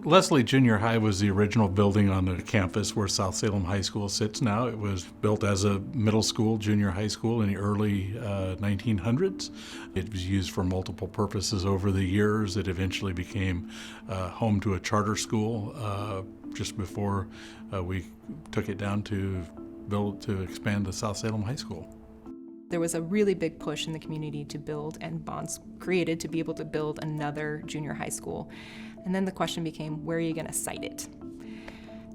Leslie Junior High was the original building on the campus where South Salem High School sits now. It was built as a middle school, junior high school in the early 1900s. It was used for multiple purposes over the years. It eventually became home to a charter school just before we took it down to expand the South Salem High School. There was a really big push in the community to build, and bonds created to be able to build another junior high school. And then the question became, where are you going to site it?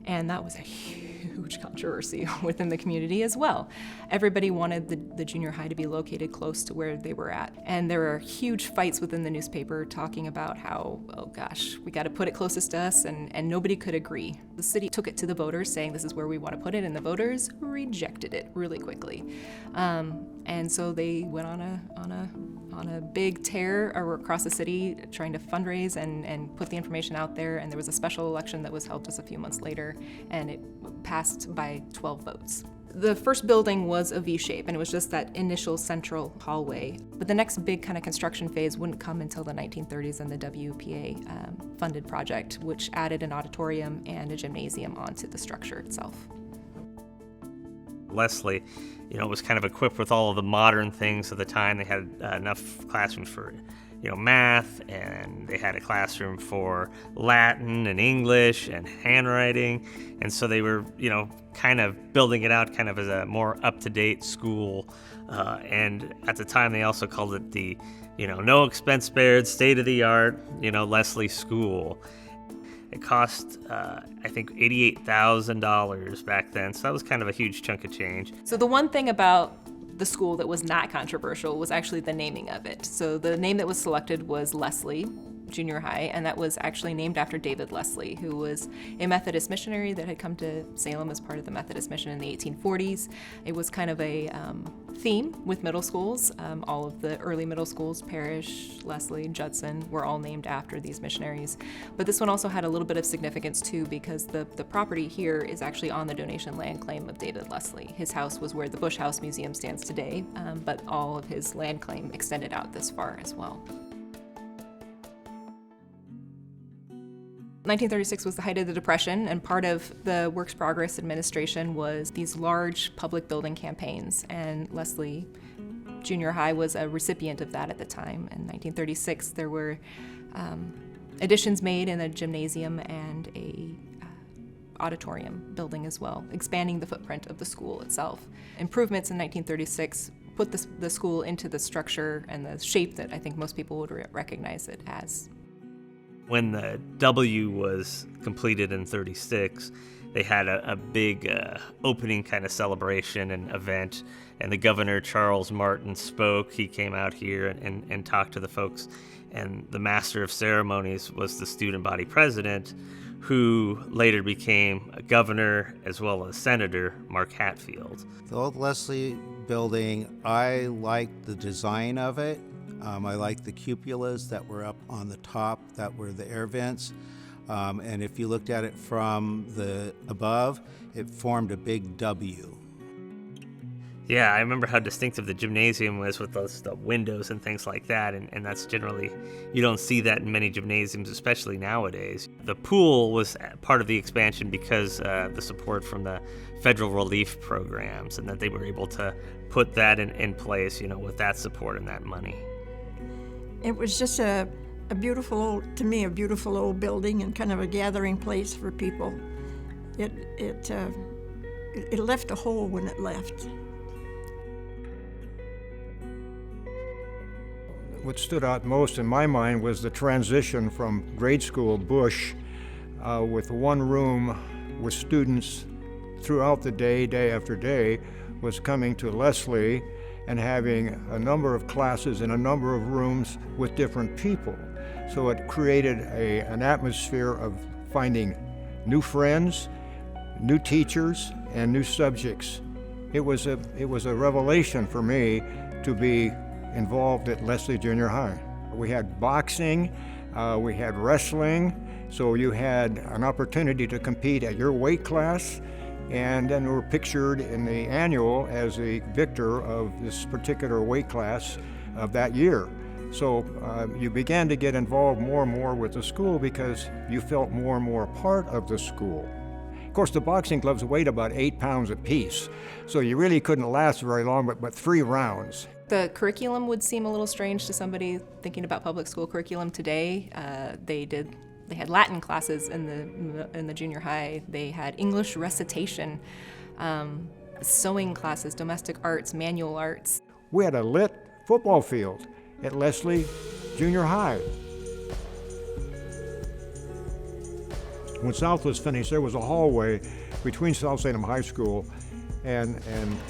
And that was a huge controversy within the community as well. Everybody wanted the junior high to be located close to where they were at. And there were huge fights within the newspaper talking about how, oh gosh, we got to put it closest to us, and nobody could agree. The city took it to the voters saying this is where we want to put it, and the voters rejected it really quickly. And so they went on a big tear across the city trying to fundraise and put the information out there, and there was a special election that was held just a few months later, and it passed by 12 votes. The first building was a V-shape, and it was just that initial central hallway. But the next big kind of construction phase wouldn't come until the 1930s and the WPA funded project, which added an auditorium and a gymnasium onto the structure itself. Leslie, was kind of equipped with all of the modern things of the time. They had enough classrooms for, math, and they had a classroom for Latin and English and handwriting. And so they were, kind of building it out kind of as a more up-to-date school. And at the time, they also called it the, no expense spared, state-of-the-art, Leslie School. It cost, I think, $88,000 back then, so that was kind of a huge chunk of change. So the one thing about the school that was not controversial was actually the naming of it. So the name that was selected was Leslie Junior High, and that was actually named after David Leslie, who was a Methodist missionary that had come to Salem as part of the Methodist mission in the 1840s. It was kind of a theme with middle schools. All of the early middle schools, Parrish, Leslie, Judson, were all named after these missionaries. But this one also had a little bit of significance too, because the property here is actually on the donation land claim of David Leslie. His house was where the Bush House Museum stands today, but all of his land claim extended out this far as well. 1936 was the height of the Depression, and part of the Works Progress administration was these large public building campaigns, and Leslie Junior High was a recipient of that at the time. In 1936, there were additions made in a gymnasium and a auditorium building as well, expanding the footprint of the school itself. Improvements in 1936 put the school into the structure and the shape that I think most people would recognize it as. When the W was completed in 36, they had a big opening kind of celebration and event, and the governor, Charles Martin, spoke. He came out here and talked to the folks, and the master of ceremonies was the student body president, who later became a governor as well as senator, Mark Hatfield. The old Leslie building, I liked the design of it. I liked the cupolas that were up on the top, that were the air vents. And if you looked at it from the above, it formed a big W. Yeah, I remember how distinctive the gymnasium was with the windows and things like that, and that's generally, you don't see that in many gymnasiums, especially nowadays. The pool was part of the expansion because the support from the federal relief programs, and that they were able to put that in place, with that support and that money. It was just a beautiful old building and kind of a gathering place for people. It left a hole when it left. What stood out most in my mind was the transition from grade school Bush with one room with students throughout the day after day, was coming to Leslie and having a number of classes in a number of rooms with different people. So it created an atmosphere of finding new friends, new teachers, and new subjects. It was a revelation for me to be involved at Leslie Junior High. We had boxing, we had wrestling, so you had an opportunity to compete at your weight class, and then were pictured in the annual as the victor of this particular weight class of that year. So you began to get involved more and more with the school because you felt more and more a part of the school. Of course, the boxing gloves weighed about 8 pounds apiece, so you really couldn't last very long, but 3 rounds. The curriculum would seem a little strange to somebody thinking about public school curriculum today. They had Latin classes in the junior high. They had English recitation, sewing classes, domestic arts, manual arts. We had a lit football field at Leslie Junior High. When South was finished, there was a hallway between South Salem High School and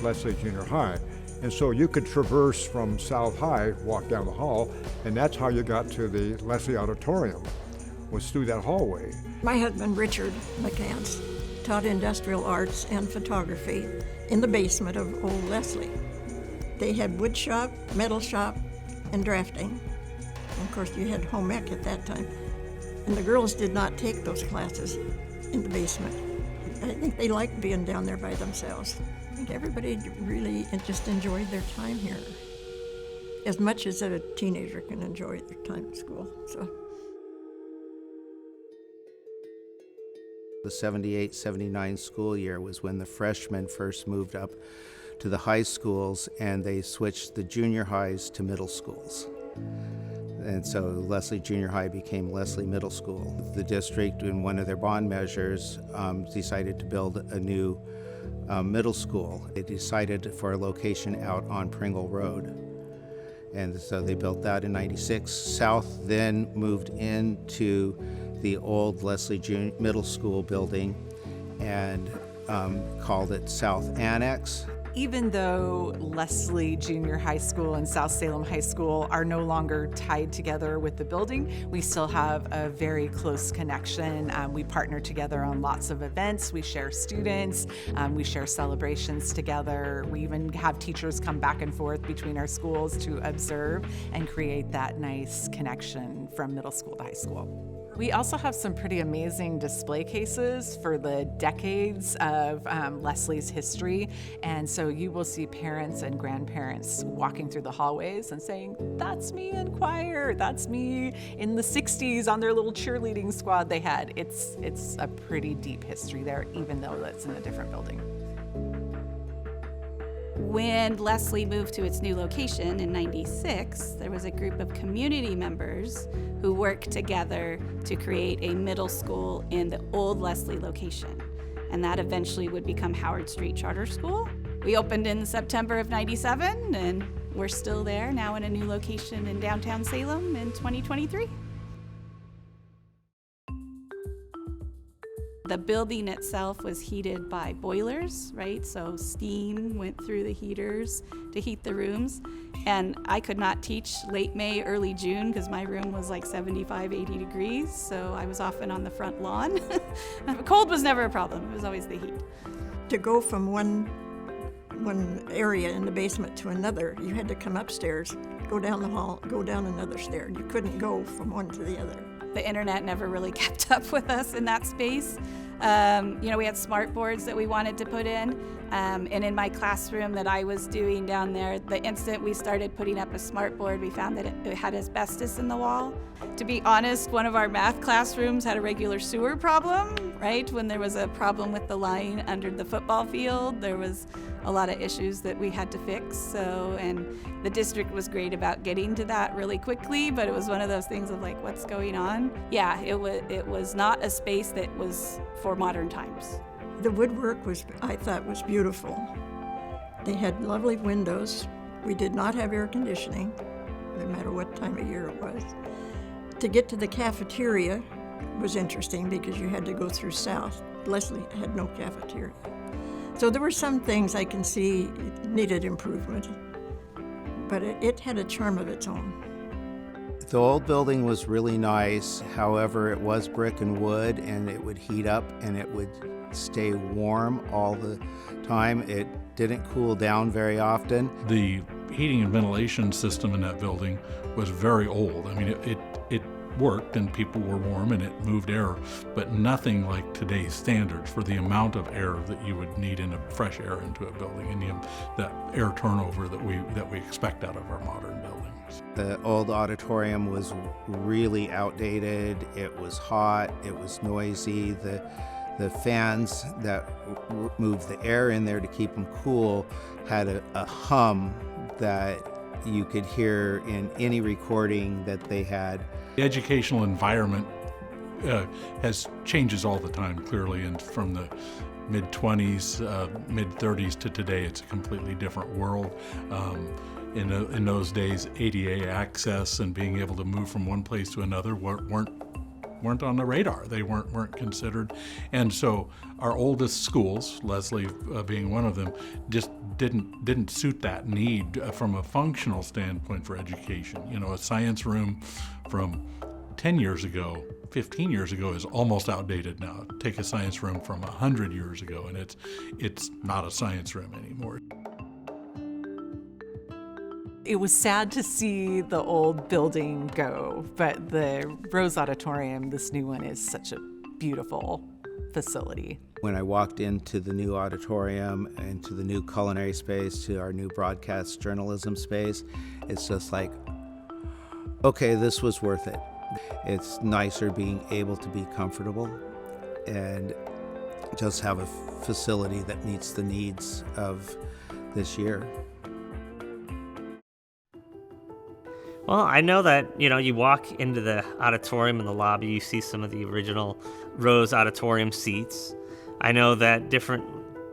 Leslie Junior High. And so you could traverse from South High, walk down the hall, and that's how you got to the Leslie Auditorium, was through that hallway. My husband, Richard McCants, taught industrial arts and photography in the basement of Old Leslie. They had wood shop, metal shop, and drafting. And of course, you had home ec at that time. And the girls did not take those classes in the basement. I think they liked being down there by themselves. I think everybody really just enjoyed their time here, as much as a teenager can enjoy their time at school. So. The 78-79 school year was when the freshmen first moved up to the high schools, and they switched the junior highs to middle schools. And so Leslie Junior High became Leslie Middle School. The district, in one of their bond measures, decided to build a new middle school. They decided for a location out on Pringle Road. And so they built that in '96. South then moved into the old Leslie Middle School building and called it South Annex. Even though Leslie Junior High School and South Salem High School are no longer tied together with the building, we still have a very close connection. We partner together on lots of events. We share students. We share celebrations together. We even have teachers come back and forth between our schools to observe and create that nice connection from middle school to high school. We also have some pretty amazing display cases for the decades of Leslie's history. And so you will see parents and grandparents walking through the hallways and saying, "That's me in choir, that's me in the 60s on their little cheerleading squad they had." It's a pretty deep history there, even though it's in a different building. When Leslie moved to its new location in '96, there was a group of community members who worked together to create a middle school in the old Leslie location. And that eventually would become Howard Street Charter School. We opened in September of '97, and we're still there now in a new location in downtown Salem in 2023. The building itself was heated by boilers, right? So steam went through the heaters to heat the rooms. And I could not teach late May, early June because my room was like 75, 80 degrees. So I was often on the front lawn. Cold was never a problem. It was always the heat. To go from one area in the basement to another, you had to come upstairs, go down the hall, go down another stair. You couldn't go from one to the other. The internet never really kept up with us in that space. We had smart boards that we wanted to put in. And in my classroom that I was doing down there, the instant we started putting up a smart board, we found that it had asbestos in the wall. To be honest, one of our math classrooms had a regular sewer problem, right? When there was a problem with the line under the football field, there was a lot of issues that we had to fix. And the district was great about getting to that really quickly, but it was one of those things of like, what's going on? Yeah, it was not a space that was for modern times. The woodwork I thought was beautiful. They had lovely windows. We did not have air conditioning, no matter what time of year it was. To get to the cafeteria was interesting because you had to go through South. Leslie had no cafeteria. So there were some things I can see needed improvement, but it had a charm of its own. The old building was really nice. However, it was brick and wood, and it would heat up and it would stay warm all the time. It didn't cool down very often. The heating and ventilation system in that building was very old. I mean, it worked and people were warm and it moved air, but nothing like today's standards for the amount of air that you would need in a fresh air into a building and the air turnover that we expect out of our modern building. The old auditorium was really outdated. It was hot. It was noisy. The fans that moved the air in there to keep them cool had a hum that you could hear in any recording that they had. The educational environment changes all the time, clearly, and from the mid-20s, mid-30s to today, it's a completely different world. In those days, ADA access and being able to move from one place to another weren't on the radar. They weren't considered, and so our oldest schools, Leslie being one of them, just didn't suit that need from a functional standpoint for education. You know, a science room from 10 years ago, 15 years ago is almost outdated now. Take a science room from 100 years ago, and it's not a science room anymore. It was sad to see the old building go, but the Rose Auditorium, this new one, is such a beautiful facility. When I walked into the new auditorium, into the new culinary space, to our new broadcast journalism space, it's just like, okay, this was worth it. It's nicer being able to be comfortable and just have a facility that meets the needs of this year. Well, I know that, you walk into the auditorium in the lobby, you see some of the original Rose Auditorium seats. I know that different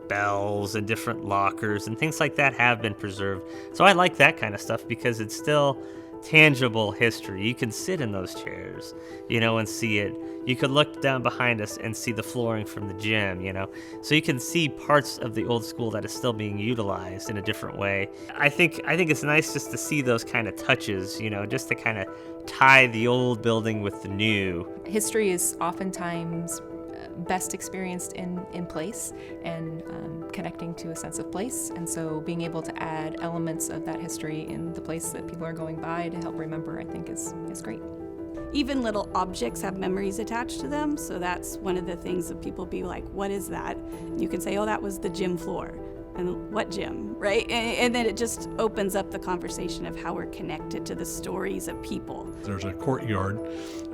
bells and different lockers and things like that have been preserved. So I like that kind of stuff because it's still tangible history. You can sit in those chairs, and see it. You could look down behind us and see the flooring from the gym, So you can see parts of the old school that is still being utilized in a different way. I think it's nice just to see those kind of touches, just to kind of tie the old building with the new. History is oftentimes best experienced in place and connecting to a sense of place, and so being able to add elements of that history in the place that people are going by to help remember, I think is great. Even little objects have memories attached to them, so that's one of the things that people be like, what is that? And you can say, oh, that was the gym floor. And what gym, right? And then it just opens up the conversation of how we're connected to the stories of people. There's a courtyard,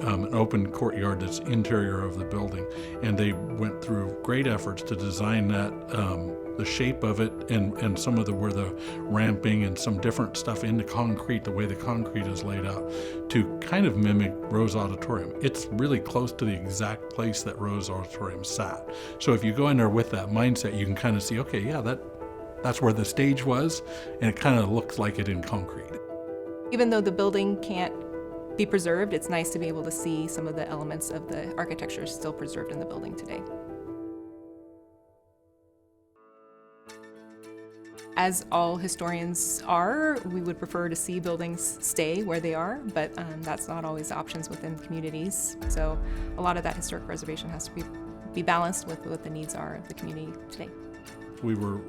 an open courtyard that's interior of the building, and they went through great efforts to design that, the shape of it, and some of where the ramping and some different stuff in the concrete, the way the concrete is laid out, to kind of mimic Rose Auditorium. It's really close to the exact place that Rose Auditorium sat. So if you go in there with that mindset, you can kind of see, okay, yeah, that's where the stage was, and it kind of looks like it in concrete. Even though the building can't be preserved, it's nice to be able to see some of the elements of the architecture still preserved in the building today. As all historians are, we would prefer to see buildings stay where they are, but that's not always options within communities. So a lot of that historic preservation has to be balanced with what the needs are of the community today. We were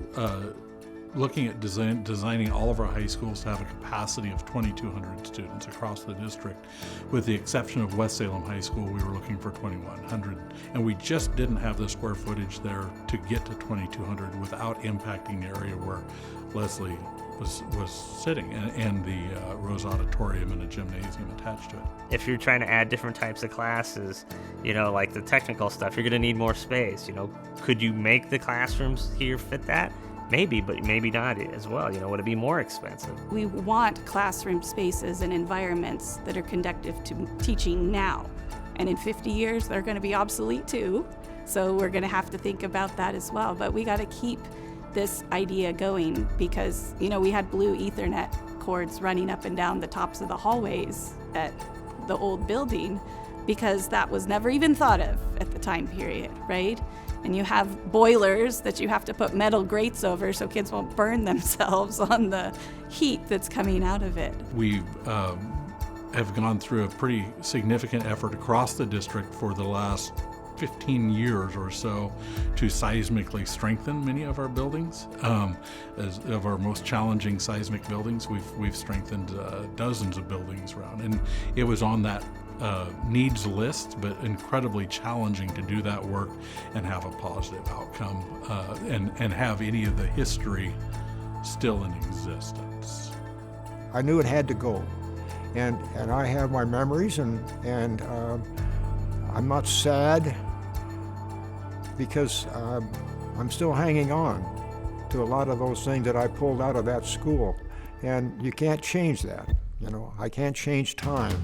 looking at designing all of our high schools to have a capacity of 2,200 students across the district. With the exception of West Salem High School, we were looking for 2,100. And we just didn't have the square footage there to get to 2,200 without impacting the area where Leslie was sitting, and the Rose Auditorium and a gymnasium attached to it. If you're trying to add different types of classes, like the technical stuff, you're going to need more space. Could you make the classrooms here fit that? Maybe, but maybe not as well. Would it be more expensive? We want classroom spaces and environments that are conducive to teaching now. And in 50 years, they're going to be obsolete too. So we're going to have to think about that as well. But we got to keep this idea going because, we had blue Ethernet cords running up and down the tops of the hallways at the old building because that was never even thought of at the time period, right? And you have boilers that you have to put metal grates over so kids won't burn themselves on the heat that's coming out of it. We have gone through a pretty significant effort across the district for the last 15 years or so to seismically strengthen many of our buildings. As of our most challenging seismic buildings, we've strengthened dozens of buildings around, and it was on that needs list, but incredibly challenging to do that work and have a positive outcome and have any of the history still in existence. I knew it had to go. And I have my memories, and I'm not sad because I'm still hanging on to a lot of those things that I pulled out of that school. And you can't change that. You know, I can't change time.